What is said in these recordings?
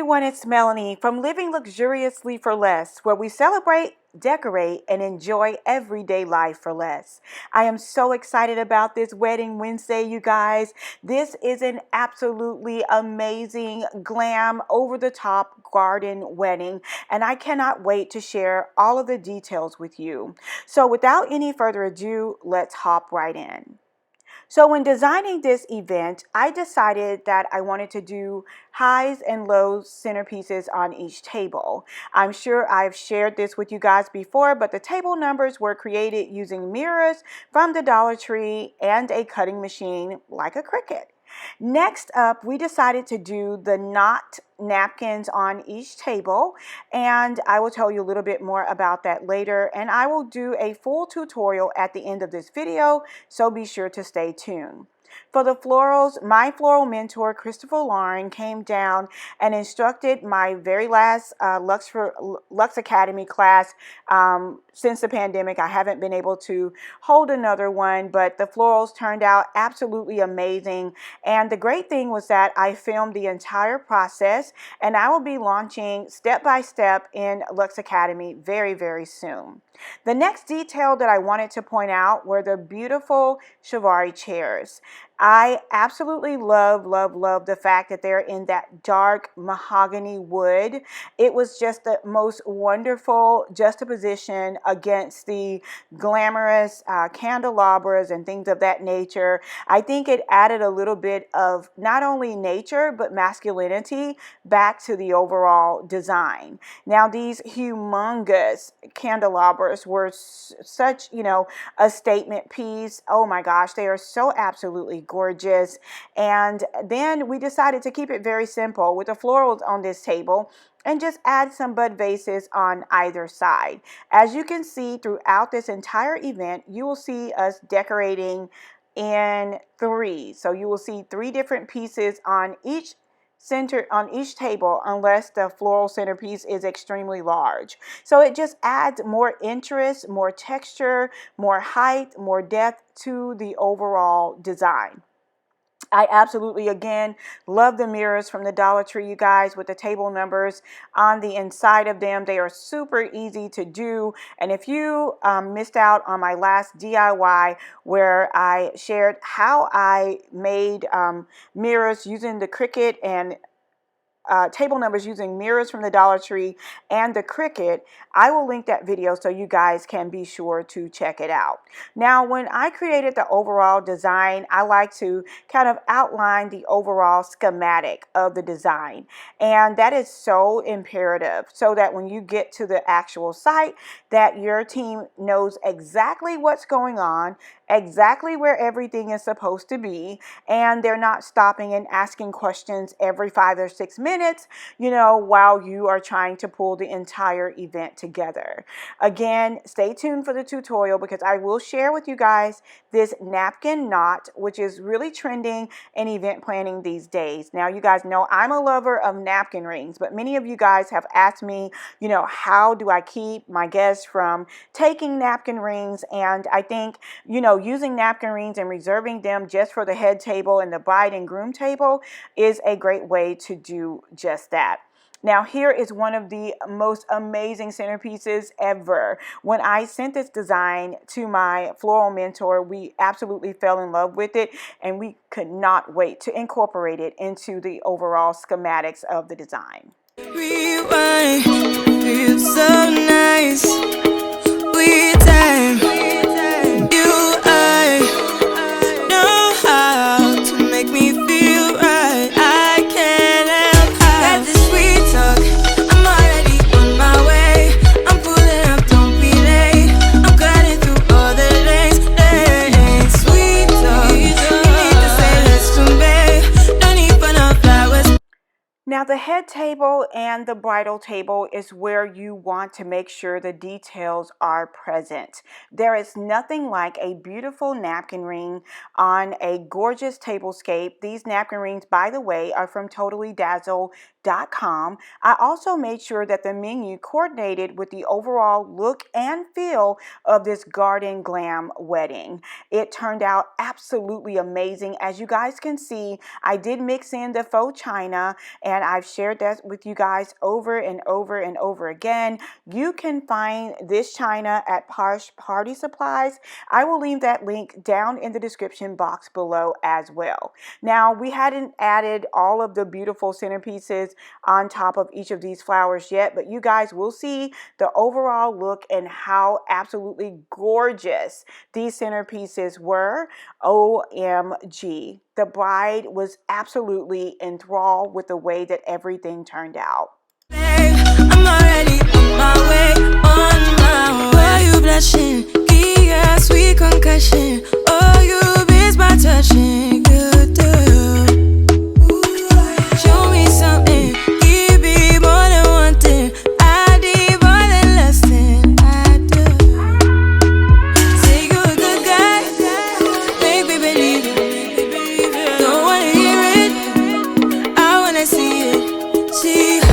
everyone, it's Melanie from Living Luxuriously for Less, where we celebrate, decorate, and enjoy everyday life for less. I am so excited about this Wedding Wednesday, you guys. This is an absolutely amazing, glam, over-the-top garden wedding, and I cannot wait to share all of the details with you. So without any further ado, let's hop right in. So when designing this event, I decided that I wanted to do highs and lows centerpieces on each table. I'm sure I've shared this with you guys before, but the table numbers were created using mirrors from the Dollar Tree and a cutting machine like a Cricut. Next up, we decided to do the knot napkins on each table, and I will tell you a little bit more about that later, and I will do a full tutorial at the end of this video, so be sure to stay tuned. For the florals, my floral mentor, Christopher Lauren, came down and instructed my very last Lux Academy class. Since the pandemic, I haven't been able to hold another one, but the florals turned out absolutely amazing. And the great thing was that I filmed the entire process, and I will be launching step by step in Lux Academy very, very soon. The next detail that I wanted to point out were the beautiful Chiavari chairs. I absolutely love the fact that they're in that dark mahogany wood. It was just the most wonderful juxtaposition against the glamorous candelabras and things of that nature. I think it added a little bit of not only nature but masculinity back to the overall design. Now these humongous candelabras were such, a statement piece. Oh my gosh, they are so absolutely gorgeous. And then we decided to keep it very simple with the florals on this table and just add some bud vases on either side. As you can see throughout this entire event, you will see us decorating in three. So you will see three different pieces on each table, unless the floral centerpiece is extremely large. So it just adds more interest, more texture, more height, more depth to the overall design. I absolutely, again, love the mirrors from the Dollar Tree, you guys, with the table numbers on the inside of them. They are super easy to do. And if you missed out on my last DIY where I shared how I made mirrors using the Cricut and table numbers using mirrors from the Dollar Tree and the Cricut, I will link that video so you guys can be sure to check it out. Now, when I created the overall design, I like to kind of outline the overall schematic of the design. And that is so imperative so that when you get to the actual site, that your team knows exactly what's going on, exactly where everything is supposed to be, and they're not stopping and asking questions every 5 or 6 minutes, while you are trying to pull the entire event together. Again, stay tuned for the tutorial because I will share with you guys this napkin knot, which is really trending in event planning these days. Now, you guys know I'm a lover of napkin rings, but many of you guys have asked me, how do I keep my guests from taking napkin rings? And I think, using napkin rings and reserving them just for the head table and the bride and groom table is a great way to do just that. Now, here is one of the most amazing centerpieces ever. When I sent this design to my floral mentor, we absolutely fell in love with it, and we could not wait to incorporate it into the overall schematics of the design. Rewind, feels so nice. We time. Now, the head table and the bridal table is where you want to make sure the details are present. There is nothing like a beautiful napkin ring on a gorgeous tablescape. These napkin rings, by the way, are from Totally Dazzle pipedrape.com. I also made sure that the menu coordinated with the overall look and feel of this garden glam wedding. It turned out absolutely amazing. As you guys can see, I did mix in the faux china, and I've shared that with you guys over and over and over again. You can find this china at Posh Party Supplies. I will leave that link down in the description box below as well. Now, we hadn't added all of the beautiful centerpieces on top of each of these flowers yet, but you guys will see the overall look and how absolutely gorgeous these centerpieces were. OMG. The bride was absolutely enthralled with the way that everything turned out. I'm already on my way, on my way. Why you blushing? Yeah, sweet concussion. Oh, you miss my touching. Good do. Show me something. Give me more than one thing. I need more than less than I do. Say you're a good guy. Make me believe it. Don't wanna hear it. I wanna see it. See how.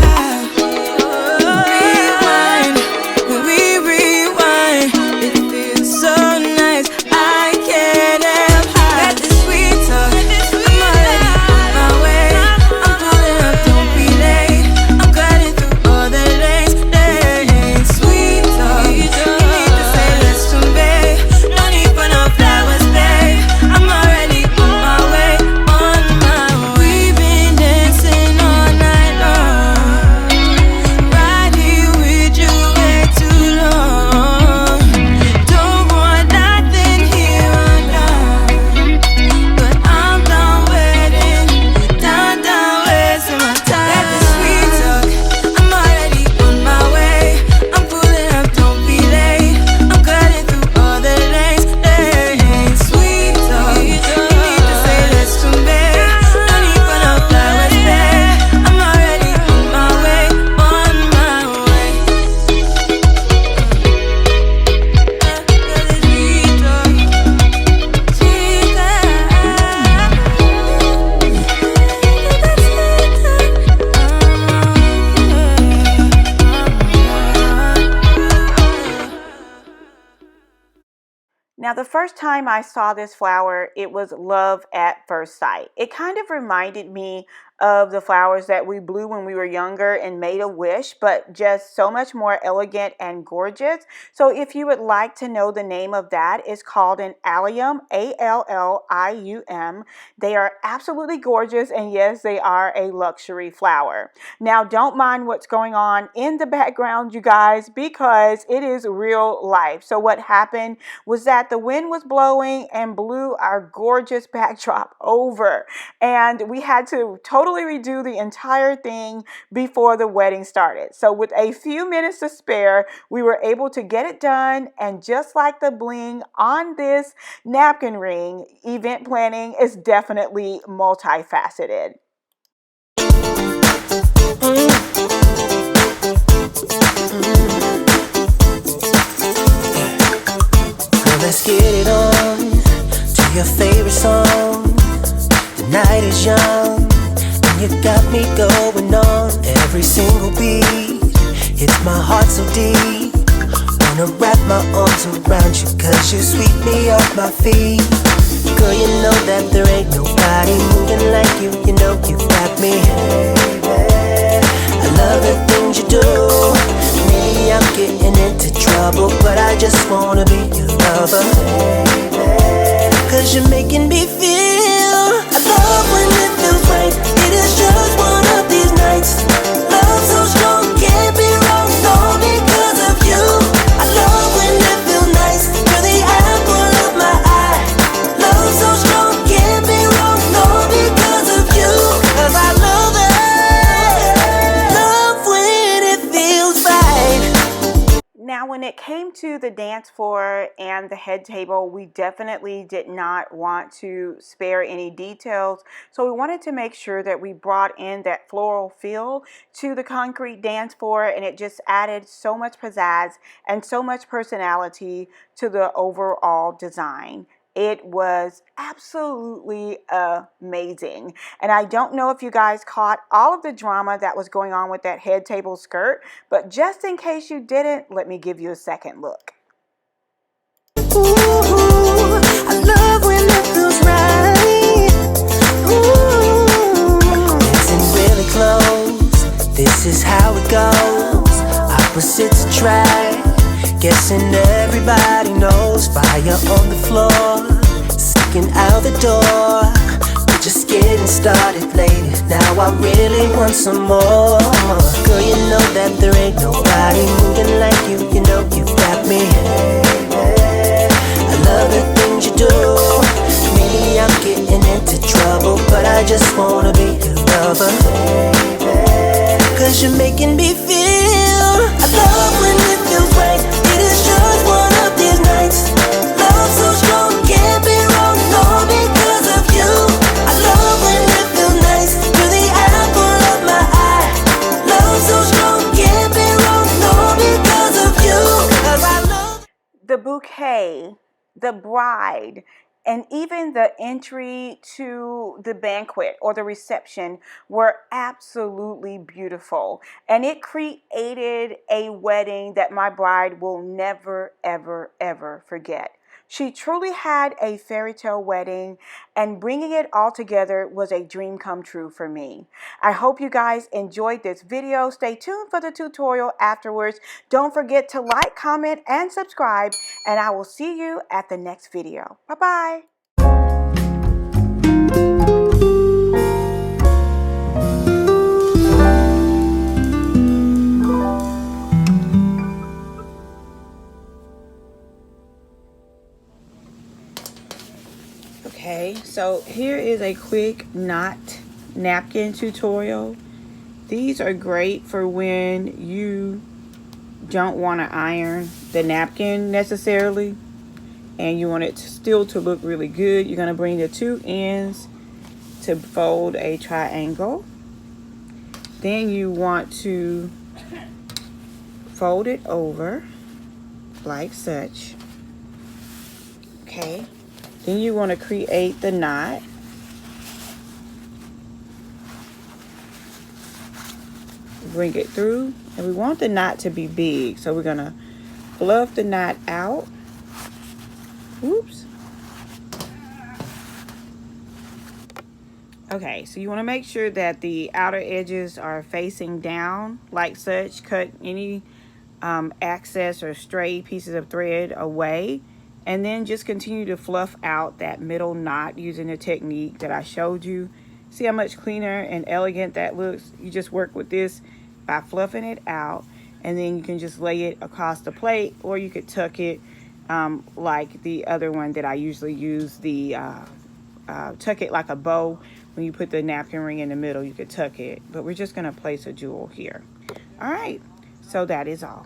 Now, the first time I saw this flower, it was love at first sight. It kind of reminded me of the flowers that we blew when we were younger and made a wish, but just so much more elegant and gorgeous. So if you would like to know the name of that, it's called an allium, A-L-L-I-U-M. They are absolutely gorgeous, and yes, they are a luxury flower. Now, don't mind what's going on in the background, you guys, because it is real life. So what happened was that the wind was blowing and blew our gorgeous backdrop over, and we had to totally redo the entire thing before the wedding started. So with a few minutes to spare, we were able to get it done, and just like the bling on this napkin ring, event planning is definitely multifaceted. Let's get it on to your favorite song. The night is young and you got me going on. Every single beat hits my heart so deep. Wanna wrap my arms around you, cause you sweep me off my feet. Girl, you know that there ain't nobody moving like you. You know you got me, baby. I love the things you do. Maybe I'm getting into trouble, but I just wanna be your lover, baby. Cause you're making me feel. I love when it feels right. It is just one of these nights. Love so strong, can't be wrong. All because of you. I love when it feels nice. You're the apple of my eye. Love so strong, can't be wrong. All because of you. Cause I love it. Love when it feels right. Now, when it came to the dance floor and the head table, we definitely did not want to spare any details. So we wanted to make sure that we brought in that floral feel to the concrete dance floor, and it just added so much pizzazz and so much personality to the overall design. It was absolutely amazing. And I don't know if you guys caught all of the drama that was going on with that head table skirt, but just in case you didn't, let me give you a second look. Ooh, I love when it feels right. Ooh, dancing really close. This is how it goes. Opposites attract. Guessing everybody knows. Fire on the floor, sneaking out the door. We're just getting started, lady. Now I really want some more. Girl, you know that there ain't nobody moving like you. You know you got me. I love the things you do. Maybe I'm getting into trouble, but I just wanna be your lover. Cause you're making me feel. I love when it feels right. It is just one of these nights. Love so strong, can't be wrong. No, because of you. I love when it feels nice. You're the apple of my eye. Love so strong, can't be wrong. No, because of you. Cause I love The bouquet, the bride, and even the entry to the banquet or the reception were absolutely beautiful. And it created a wedding that my bride will never, ever, ever forget. She truly had a fairy tale wedding, and bringing it all together was a dream come true for me. I hope you guys enjoyed this video. Stay tuned for the tutorial afterwards. Don't forget to like, comment, and subscribe, and I will see you at the next video. Bye-bye. Okay, so here is a quick knot napkin tutorial. These are great for when you don't want to iron the napkin necessarily and you want it still to look really good. You're going to bring the two ends to fold a triangle. Then you want to fold it over like such. Okay. Then you want to create the knot. Bring it through, and we want the knot to be big, so we're gonna fluff the knot out. Oops. Okay, so you want to make sure that the outer edges are facing down like such. Cut any excess or stray pieces of thread away, and then just continue to fluff out that middle knot using the technique that I showed you. See how much cleaner and elegant that looks? You just work with this by fluffing it out, and then you can just lay it across the plate, or you could tuck it like the other one that I usually use, the tuck it like a bow. When you put the napkin ring in the middle, you could tuck it, but we're just going to place a jewel here. All right, so that is all.